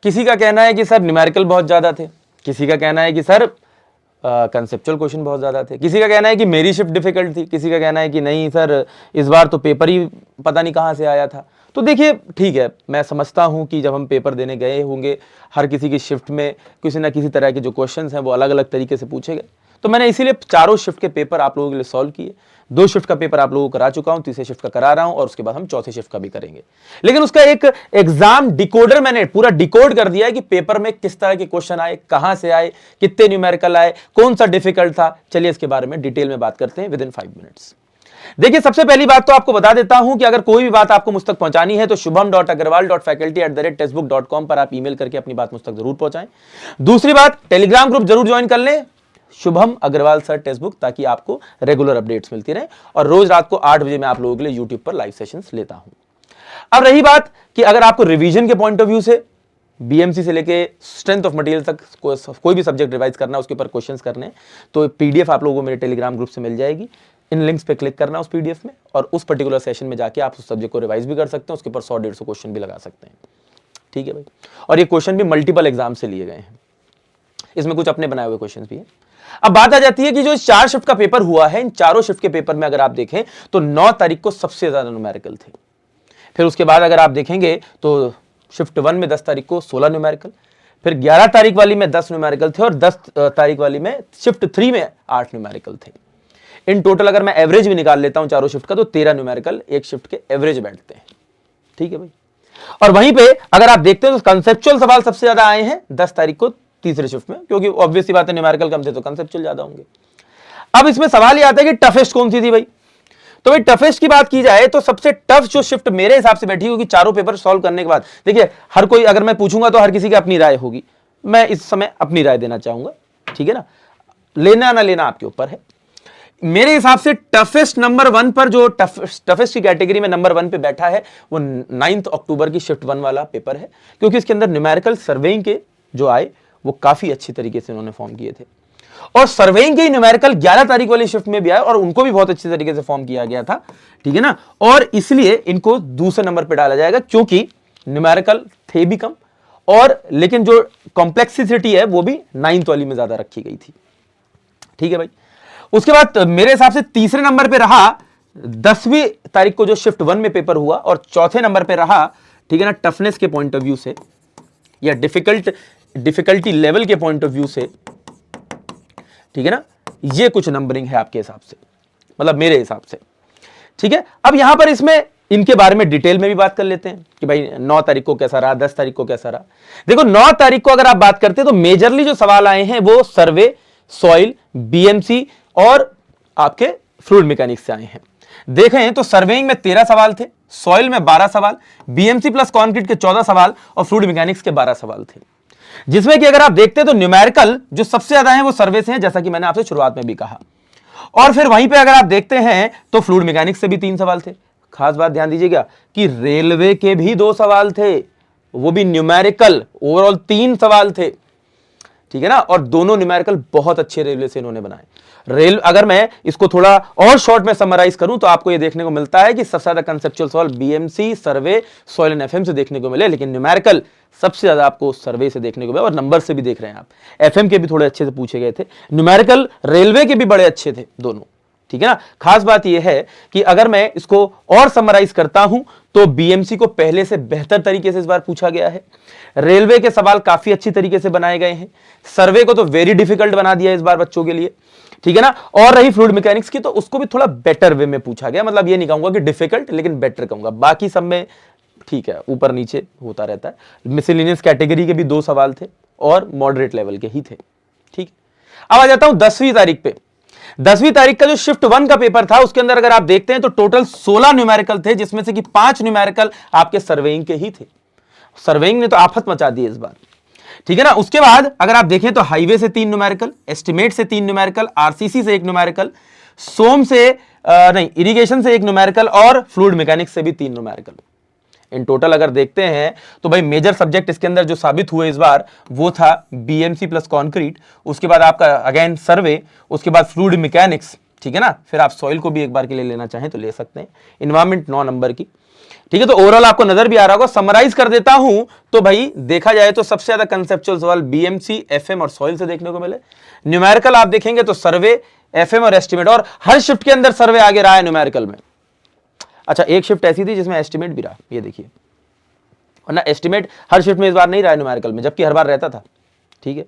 किसी का कहना है कि सर न्यूमेरिकल बहुत ज्यादा थे, किसी का कहना है कि सर कंसेप्चुअल क्वेश्चन बहुत ज्यादा थे, किसी का कहना है कि मेरी शिफ्ट डिफिकल्ट थी, किसी का कहना है कि नहीं सर इस बार तो पेपर ही पता नहीं कहाँ से आया था। तो देखिए ठीक है, मैं समझता हूं कि जब हम पेपर देने गए होंगे हर किसी की शिफ्ट में किसी ना किसी तरह के जो क्वेश्चंस हैं वो अलग अलग तरीके से पूछे गए, तो मैंने इसीलिए चारों शिफ्ट के पेपर आप लोगों के लिए सॉल्व किए। 2 शिफ्ट का पेपर आप लोगों को करा चुका हूं, तीसरे शिफ्ट का करा रहा हूं और उसके बाद हम चौथे शिफ्ट का भी करेंगे। लेकिन उसका एक एग्जाम डिकोडर मैंने पूरा डिकोड कर दिया है कि पेपर में किस तरह के क्वेश्चन आए, कहां से आए, कितने न्यूमेरिकल आए, कौन सा डिफिकल्ट था। चलिए इसके बारे में डिटेल में बात करते हैं विद इन 5 मिनट्स। देखिए सबसे पहली बात तो आपको बता देता हूं कि अगर कोई भी बात आपको मुझ तक पहुंचानी है तो shubham.agarwal.faculty@textbook.com पर आप ईमेल करके अपनी बात मुझ तक जरूर पहुंचाएं। दूसरी बात, टेलीग्राम ग्रुप जरूर ज्वाइन कर लें, Shubham Agrawal sir text book, ताकि आपको रेगुलर अपडेट्स मिलती रहे। और रोज रात को 8 बजे मैं आप लोगों के लिए यूट्यूब पर लाइव सेशंस लेता हूं। अब रही बात कि अगर आपको रिवीजन के पॉइंट ऑफ व्यू से बीएमसी से लेके स्ट्रेंथ ऑफ मटेरियल तक कोई भी सब्जेक्ट रिवाइज करना, उसके ऊपर क्वेश्चंस करने, तो पीडीएफ आप लोगों को मेरे टेलीग्राम ग्रुप से मिल जाएगी। इन लिंक्स पे क्लिक करना उस पीडीएफ में और उस पर्टिकुलर सेशन में जाके आप उस सब्जेक्ट को रिवाइज भी कर सकते हैं, उसके ऊपर 100-150 क्वेश्चन भी लगा सकते हैं। ठीक है भाई, और ये क्वेश्चन भी मल्टीपल एग्जाम से लिए गए हैं, इसमें कुछ अपने बनाए हुए क्वेश्चन भी हैं। अब बात आ जाती है कि जो 4 शिफ्ट का पेपर हुआ है, इन चारों शिफ्ट के पेपर में अगर आप देखें तो 9 तारीख को सबसे ज्यादा न्यूमेरिकल थे। फिर उसके बाद अगर आप देखेंगे तो शिफ्ट 1 में 10 तारीख को 16 न्यूमेरिकल, फिर 11 तारीख वाली में 10 न्यूमेरिकल थे और 10 तारीख वाली में शिफ्ट 3 में 8 न्यूमेरिकल थे। इन टोटल अगर मैं एवरेज भी निकाल लेता हूं चारों शिफ्ट का तो 13 न्यूमेरिकल एक शिफ्ट के एवरेज बैठते हैं। ठीक है भाई, और वहीं पे अगर आप देखते हैं तो कंसेप्चुअल सवाल सबसे ज्यादा आए हैं 10 तारीख को तीसरे शिफ्ट में, क्योंकि ऑब्वियस सी बात है न्यूमेरिकल कम थे तो कंसेप्चुअल ज्यादा होंगे। अब इसमें सवाल ये आता है कि टफेस्ट कौन सी थी भाई। तो भाई टफेस्ट की बात की जाए तो सबसे टफ जो शिफ्ट मेरे हिसाब से बैठी होगी चारों पेपर सॉल्व करने के बाद, देखिए हर कोई अगर मैं पूछूंगा तो हर किसी की अपनी राय होगी, मैं इस समय अपनी राय देना चाहूंगा। ठीक है ना, लेना ना लेना आपके ऊपर है। मेरे हिसाब से टफेस्ट नंबर 1 पर जो टफेस्ट की कैटेगरी में नंबर 1 पे बैठा है वो 9 अक्टूबर की शिफ्ट 1 वाला पेपर है, क्योंकि इसके अंदर न्यूमेरिकल सर्वेइंग के जो आए वो काफी अच्छी तरीके से उन्होंने फॉर्म किए थे, और सर्वेइंग के न्यूमेरिकल 11 तारीख वाली शिफ्ट में भी आए और उनको भी बहुत अच्छी तरीके से फॉर्म किया गया था। ठीक है ना, और इसलिए इनको दूसरे नंबर पर डाला जाएगा क्योंकि न्यूमेरिकल थे भी कम, और लेकिन जो कॉम्प्लेक्सिसिटी है वो भी 9th वाली में ज्यादा रखी गई थी। ठीक है भाई, उसके बाद मेरे हिसाब से तीसरे नंबर पे रहा 10वीं तारीख को जो शिफ्ट 1 में पेपर हुआ, और चौथे नंबर पे रहा, ठीक है ना, टफनेस के पॉइंट ऑफ व्यू से या डिफिकल्टी लेवल के पॉइंट ऑफ व्यू से। ठीक है ना, ये कुछ नंबरिंग है आपके हिसाब से, मतलब मेरे हिसाब से। ठीक है, अब यहां पर इसमें इनके बारे में डिटेल में भी बात कर लेते हैं कि भाई 9 तारीख को कैसा रहा, 10 तारीख को कैसा रहा। देखो 9 तारीख को अगर आप बात करते हैं तो मेजरली जो सवाल आए हैं वो सर्वे, सॉइल, बीएमसी और आपके फ्लूइड मैकेनिक्स से आए हैं। देखें तो सर्वेइंग में 13 सवाल थे, सॉइल में 12 सवाल, बीएमसी प्लस कॉन्क्रीट के 14 सवाल और फ्लूइड मैकेनिक्स के 12 सवाल थे, जिसमें कि अगर आप देखते हैं तो न्यूमेरिकल जो सबसे ज्यादा है वो सर्वे से है, जैसा कि मैंने आपसे शुरुआत में भी कहा। और फिर वहीं पे अगर आप देखते हैं तो फ्लूइड मैकेनिक्स से भी 3 सवाल थे। खास बात ध्यान दीजिएगा कि रेलवे के भी 2 सवाल थे, वो भी न्यूमेरिकल, ओवरऑल 3 सवाल थे। ठीक है ना, और दोनों न्यूमेरिकल बहुत अच्छे रेलवे से इन्होंने बनाए। अगर मैं इसको थोड़ा और शॉर्ट में समराइज करूं तो आपको ये देखने को मिलता है कि सबसे ज्यादा कंसेप्चुअल सवाल BMC, survey, soil and FM से देखने को मिले, लेकिन न्यूमेरिकल सबसे ज्यादा आपको सर्वे से देखने को मिले, और नंबर से भी देख रहे हैं आप। एफएम के भी थोड़े अच्छे से पूछे गए थे, न्यूमेरिकल रेलवे के भी बड़े अच्छे थे दोनों। ठीक है ना, खास बात यह है कि अगर मैं इसको और समराइज करता हूं तो बीएमसी को पहले से बेहतर तरीके से इस बार पूछा गया है, रेलवे के सवाल काफी अच्छी तरीके से बनाए गए हैं, सर्वे को तो वेरी डिफिकल्ट बना दिया इस बार बच्चों के लिए। ठीक है ना, और रही फ्लूइड मैकेनिक्स की तो उसको भी थोड़ा बेटर वे में पूछा गया, मतलब ये नहीं कहूंगा कि डिफिकल्ट, लेकिन बेटर कहूंगा। बाकी सब में ठीक है, ऊपर नीचे होता रहता है। मिसलेनियस कैटेगरी के भी 2 सवाल थे और मॉडरेट लेवल के ही थे। ठीक, अब आ जाता हूं 10वीं तारीख पे। 10वीं तारीख का जो शिफ्ट 1 का पेपर था उसके अंदर अगर आप देखते हैं तो टोटल 16 न्यूमेरिकल थे, जिसमें से कि 5 न्यूमेरिकल आपके सर्वेइंग के ही थे। सर्वेइंग ने तो आफत मचा दी इस बार। ठीक है ना, उसके बाद अगर आप देखें तो हाईवे से 3 न्यूमेरिकल, एस्टिमेट से 3 न्यूमेरिकल, आरसीसी से 1 न्यूमेरिकल, सोम से इरिगेशन से 1 न्यूमेरिकल और फ्लूइड मैकेनिक्स से भी 3 न्यूमेरिकल। इन टोटल अगर देखते हैं तो भाई मेजर सब्जेक्ट इसके अंदर जो साबित हुए इस बार वो था बीएमसी प्लस कॉन्क्रीट, उसके बाद आपका अगेन सर्वे, उसके बाद फ्लूइड मैकेनिक्स। ठीक है ना, फिर आप सॉइल को भी एक बार के लिए लेना चाहें तो ले सकते हैं। एनवायरमेंट 9 नंबर की, ठीक है, तो ओवरऑल आपको नजर भी आ रहा होगा। समराइज कर देता हूं तो भाई देखा जाए तो सबसे ज्यादा कंसेप्चुअल सवाल बीएमसी, एफएम और सॉइल से देखने को मिले। न्यूमेरिकल आप देखेंगे तो सर्वे, एफएम और एस्टिमेट, और हर शिफ्ट के अंदर सर्वे आगे रहा है न्यूमेरिकल में। अच्छा, एक शिफ्ट ऐसी थी जिसमें एस्टिमेट भी रहा, ये देखिए, वरना एस्टिमेट हर शिफ्ट में इस बार नहीं रहा है न्यूमेरिकल में, जबकि हर बार रहता था। ठीक है,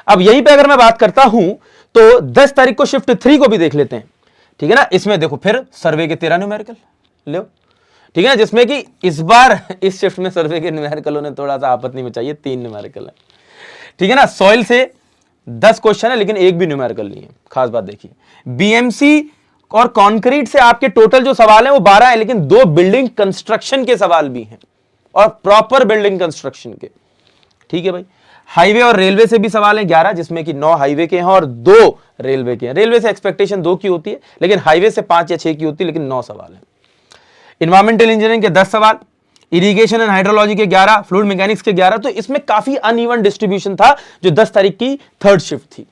अब यहीं पे अगर मैं बात करता हूं तो 10 तारीख को शिफ्ट 3 को भी देख लेते हैं। ठीक है ना, इसमें देखो फिर सर्वे के 13 न्यूमेरिकल लो। ठीक है ना, जिसमें कि इस बार इस शिफ्ट में सर्वे के न्यूमेरिकलों ने थोड़ा सा आपत्ति में चाहिए, 3 न्यूमेरिकल है। ठीक है ना, सॉइल से 10 क्वेश्चन है लेकिन एक भी न्यूमेरिकल नहीं है, खास बात देखिए। बीएमसी और कंक्रीट से आपके टोटल जो सवाल है वो 12 है, लेकिन 2 बिल्डिंग कंस्ट्रक्शन के सवाल भी हैं, और प्रॉपर बिल्डिंग कंस्ट्रक्शन के। ठीक है भाई, हाईवे और रेलवे से भी सवाल है 11, जिसमें कि 9 हाईवे के हैं और 2 रेलवे के हैं। रेलवे से एक्सपेक्टेशन 2 की होती है, लेकिन हाईवे से 5 या 6 की होती है, लेकिन 9 सवाल है। इन्वायरमेंटल इंजीनियरिंग के 10 सवाल, इरिगेशन एंड हाइड्रोलॉजी के 11, फ्लूइड मैकेनिक्स के 11। तो इसमें काफी अनइवन डिस्ट्रीब्यूशन था जो 10 तारीख की थर्ड शिफ्ट थी।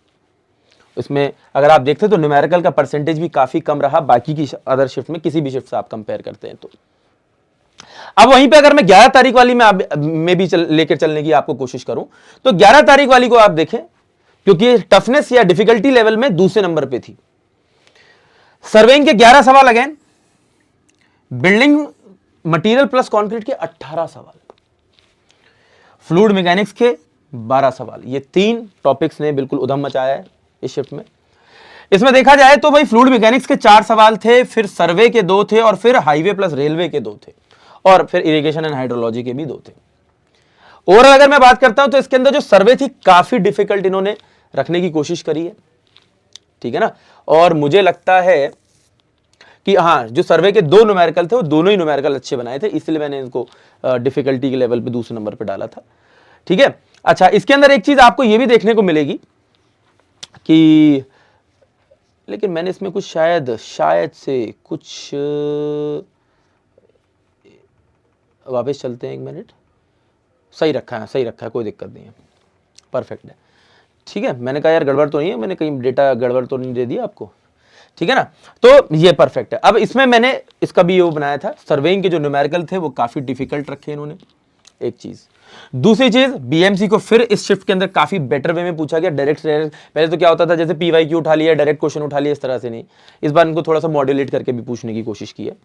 इसमें अगर आप देखते तो न्यूमेरिकल का परसेंटेज भी काफी कम रहा बाकी की अदर शिफ्ट में, किसी भी शिफ्ट से आप कंपेयर करते हैं तो। अब वहीं पे अगर मैं 11 तारीख वाली में भी लेकर चलने की आपको कोशिश करूं तो 11 तारीख वाली को आप देखें, क्योंकि टफनेस या डिफिकल्टी लेवल में दूसरे नंबर पे थी। सर्वेइंग के 11 सवाल, again building material plus concrete के 18 सवाल, फ्लूइड मैकेनिक्स के 12 सवाल। ये 3 टॉपिक्स ने बिल्कुल उधम मचाया है इस शिफ्ट में। इसमें देखा जाए तो भाई फ्लूइड मैकेनिक्स के 4 सवाल थे, फिर सर्वे के 2 थे, और फिर हाईवे प्लस रेलवे के 2 थे, और फिर इरिगेशन एंड हाइड्रोलॉजी के भी 2 थे। ओवरऑल अगर मैं बात करता हूं तो इसके अंदर जो सर्वे थी काफी डिफिकल्ट इन्होंने रखने की कोशिश करी है। ठीक है ना, और मुझे लगता है कि हाँ, जो सर्वे के 2 न्यूमेरिकल थे वो दोनों ही न्यूमेरिकल अच्छे बनाए थे, इसलिए मैंने इनको डिफिकल्टी के लेवल पे दूसरे नंबर पे डाला था। ठीक है, अच्छा, इसके अंदर एक चीज आपको ये भी देखने को मिलेगी कि, लेकिन मैंने इसमें कुछ शायद से कुछ, वापस चलते हैं, 1 मिनट, सही रखा है, कोई दिक्कत नहीं है, परफेक्ट है। ठीक है, मैंने कहा यार गड़बड़ तो नहीं है, मैंने कहीं डेटा गड़बड़ तो नहीं दे दिया आपको। ठीक है ना, तो ये परफेक्ट है। अब इसमें मैंने इसका भी वो बनाया था, सर्वेइंग के जो न्यूमेरिकल थे वो काफी डिफिकल्ट रखे इन्होंने, एक चीज। दूसरी चीज, बीएमसी को फिर इस शिफ्ट के अंदर काफी बेटर वे में पूछा गया, डायरेक्ट। पहले तो क्या होता था, जैसे पीवाईक्यू उठा लिया, डायरेक्ट क्वेश्चन उठा लिया, इस तरह से नहीं। इस बार इनको थोड़ा सा मॉड्यूलेट करके भी पूछने की कोशिश की है।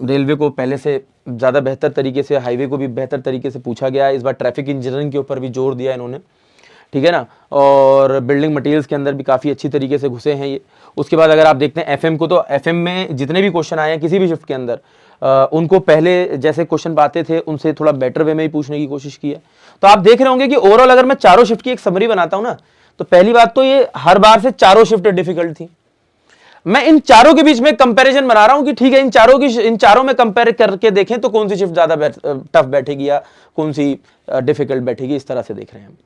रेलवे को पहले से ज़्यादा बेहतर तरीके से, हाईवे को भी बेहतर तरीके से पूछा गया है। इस बार ट्रैफिक इंजीनियरिंग के ऊपर भी जोर दिया इन्होंने। ठीक है ना, और बिल्डिंग मटेरियल्स के अंदर भी काफ़ी अच्छी तरीके से घुसे हैं ये। उसके बाद अगर आप देखते हैं एफएम को, तो एफएम में जितने भी क्वेश्चन आए हैं किसी भी शिफ्ट के अंदर, उनको पहले जैसे क्वेश्चन पाते थे उनसे थोड़ा बेटर वे में ही पूछने की कोशिश की है। तो आप देख रहे होंगे कि ओवरऑल अगर मैं चारों शिफ्ट की एक समरी बनाता हूं ना, तो पहली बात तो ये हर बार से चारों शिफ्ट डिफिकल्ट थी। मैं इन चारों के बीच में कंपैरिजन बना रहा हूं कि ठीक है, इन चारों में कंपेयर करके देखें तो कौन सी शिफ्ट ज्यादा टफ बैठेगी या कौन सी डिफिकल्ट बैठेगी, इस तरह से देख रहे हैं हम।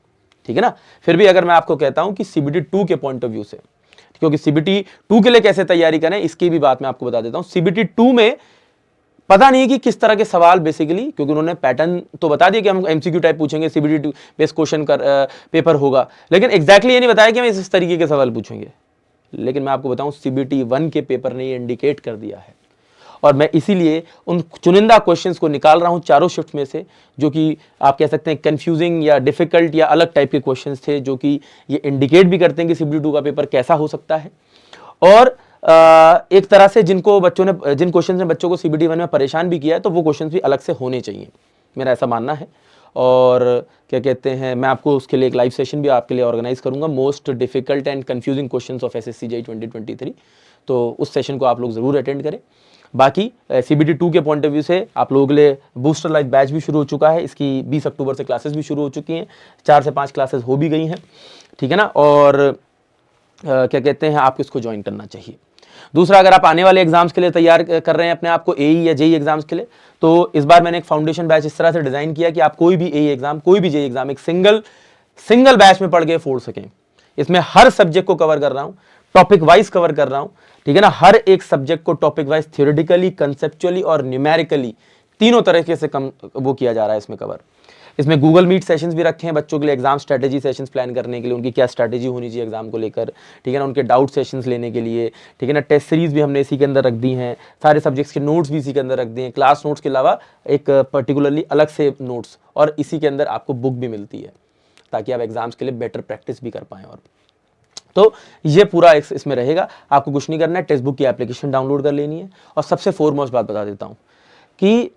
ठीक है ना, फिर भी अगर मैं आपको कहता हूं कि सीबीटी 2 के पॉइंट ऑफ व्यू से, क्योंकि सीबीटी 2 के लिए कैसे तैयारी करें इसकी भी बात मैं आपको बता देता हूं। सीबीटी 2 में पता नहीं कि किस तरह के सवाल बेसिकली, क्योंकि उन्होंने पैटर्न तो बता दिया कि हम एमसीक्यू टाइप पूछेंगे, सीबीटी बेस्ड क्वेश्चन पेपर होगा, लेकिन एग्जैक्टली ये नहीं बताया कि हम इस तरीके के सवाल पूछेंगे। लेकिन मैं आपको बताऊं, सीबीटी 1 के पेपर ने ये इंडिकेट कर दिया है, और मैं इसीलिए उन चुनिंदा क्वेश्चंस को निकाल रहा हूं चारों शिफ्ट में से, जो कि आप कह सकते हैं कंफ्यूजिंग या डिफिकल्ट या अलग टाइप के क्वेश्चंस थे, जो कि ये इंडिकेट भी करते हैं कि सीबीटी 2 का पेपर कैसा हो सकता है। और एक तरह से जिन क्वेश्चन ने बच्चों को सीबीटी 1 में परेशान भी किया है, तो वो क्वेश्चन भी अलग से होने चाहिए, मेरा ऐसा मानना है। और क्या कहते हैं, मैं आपको उसके लिए एक लाइव सेशन भी आपके लिए ऑर्गेनाइज करूंगा, most difficult and confusing questions of SSC JEE 2023। तो उस सेशन को आप लोग जरूर अटेंड करें। बाकी सीबीटी 2 के पॉइंट ऑफ व्यू से आप लोगों के लिए बूस्टर लाइव बैच भी शुरू हो चुका है, इसकी 20 अक्टूबर से क्लासेस भी शुरू हो चुकी हैं, 4 से 5 क्लासेस हो भी गई हैं। ठीक है ना, और क्या कहते हैं, आपको इसको ज्वाइन करना चाहिए। दूसरा, अगर आप आने वाले एग्जाम्स के लिए तैयार कर रहे हैं अपने आप को, एई या जेई एग्जाम्स के लिए, तो इस बार मैंने एक फाउंडेशन बैच इस तरह से डिजाइन किया कि आप कोई भी एई एग्जाम, कोई भी जेई एग्जाम एक सिंगल बैच में पढ़ के फोड़ सकें। इसमें हर सब्जेक्ट को कवर कर रहा हूं, टॉपिक वाइज कवर कर रहा हूं। ठीक है ना, हर एक सब्जेक्ट को टॉपिक वाइज थियोरेटिकली, कंसेप्चुअली और न्यूमेरिकली तीनों तरीके से वो किया जा रहा है इसमें कवर। इसमें गूगल मीट सेशंस भी रखे हैं बच्चों के लिए, एग्जाम स्ट्रेटेजी सेशंस प्लान करने के लिए, उनकी क्या स्ट्रेटेजी होनी चाहिए एग्जाम को लेकर, ठीक है ना, उनके डाउट सेशंस लेने के लिए, ठीक है ना। टेस्ट सीरीज भी हमने इसी के अंदर रख दी हैं, सारे सब्जेक्ट्स के नोट्स भी इसी के अंदर रख दिए हैं, क्लास नोट्स के अलावा एक पर्टिकुलरली अलग से नोट्स, और इसी के अंदर आपको बुक भी मिलती है ताकि आप एग्जाम्स के लिए बेटर प्रैक्टिस भी कर पाएँ। और तो ये पूरा इसमें रहेगा, आपको कुछ नहीं करना है, टेक्स्ट बुक की एप्लीकेशन डाउनलोड कर लेनी है। और सबसे फोरमोस्ट बात बता देता हूँ कि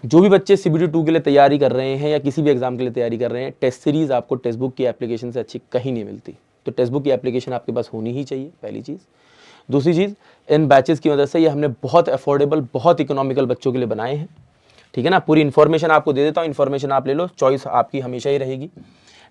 जो भी बच्चे CBT 2 के लिए तैयारी कर रहे हैं या किसी भी एग्जाम के लिए तैयारी कर रहे हैं, टेस्ट सीरीज आपको टेक्स्ट बुक की एप्लीकेशन से अच्छी कहीं नहीं मिलती। तो टेक्स्ट बुक की एप्लीकेशन आपके पास होनी ही चाहिए, पहली चीज़। दूसरी चीज़, इन बैचेस की मदद से ये हमने बहुत अफोर्डेबल, बहुत इकोनॉमिकल बच्चों के लिए बनाए हैं, ठीक है ना। पूरी इन्फॉर्मेशन आपको दे देता हूँ, इन्फॉर्मेशन आप ले लो, चॉइस आपकी हमेशा ही रहेगी,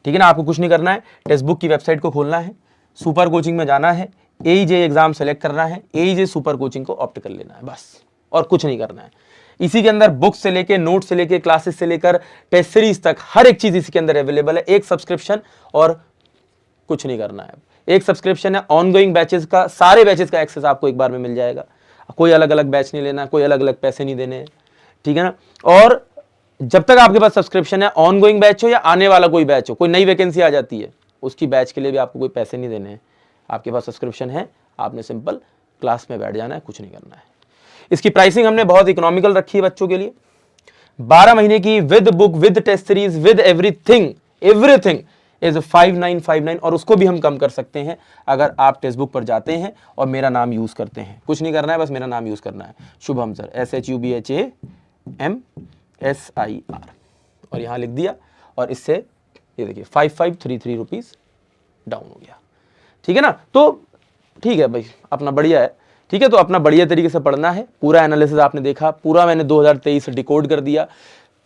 ठीक है ना। आपको कुछ नहीं करना है, टेक्स्ट बुक की वेबसाइट को खोलना है, सुपर कोचिंग में जाना है, AEJ एग्जाम सेलेक्ट करना है, AEJ सुपर कोचिंग को ऑप्ट कर लेना है, बस, और कुछ नहीं करना है। इसी के अंदर बुक से लेके, नोट से लेके, क्लासेस से लेकर टेस्ट सीरीज तक हर एक चीज इसी के अंदर अवेलेबल है। एक सब्सक्रिप्शन और कुछ नहीं करना है। एक सब्सक्रिप्शन है, ऑनगोइंग बैचेस का, सारे बैचेस का एक्सेस आपको एक बार में मिल जाएगा। कोई अलग अलग बैच नहीं लेना, कोई अलग अलग पैसे नहीं देने, ठीक है ना। और जब तक आपके पास सब्सक्रिप्शन है, ऑनगोइंग बैच हो या आने वाला कोई बैच हो, कोई नई वैकेंसी आ जाती है, उसकी बैच के लिए भी आपको कोई पैसे नहीं देने हैं। आपके पास सब्सक्रिप्शन है, आपने सिंपल क्लास में बैठ जाना है, कुछ नहीं करना है। इसकी प्राइसिंग हमने बहुत इकोनॉमिकल रखी है बच्चों के लिए, 12 महीने की with book, with test series, with everything is 5959, और उसको भी हम कम कर सकते हैं अगर आप टेक्स्ट बुक पर जाते हैं और मेरा नाम यूज करते हैं। कुछ नहीं करना है, बस मेरा नाम यूज करना है, शुभम सर, SHUBHAMSIR, और यहां लिख दिया, और इससे ये देखिए 5533 रुपीज डाउन हो गया, ठीक है ना। तो ठीक है भाई, अपना बढ़िया है, ठीक है। तो अपना बढ़िया तरीके से पढ़ना है, पूरा एनालिसिस आपने देखा, पूरा मैंने 2023 डिकोड कर दिया,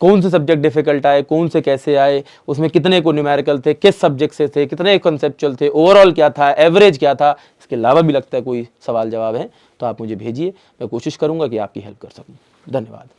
कौन से सब्जेक्ट डिफिकल्ट आए, कौन से कैसे आए, उसमें कितने को न्यूमेरिकल थे, किस सब्जेक्ट से थे, कितने कॉन्सेप्चुअल थे, ओवरऑल क्या था, एवरेज क्या था। इसके अलावा भी लगता है कोई सवाल जवाब है तो आप मुझे भेजिए, मैं कोशिश करूंगा कि आपकी हेल्प कर सकूं। धन्यवाद।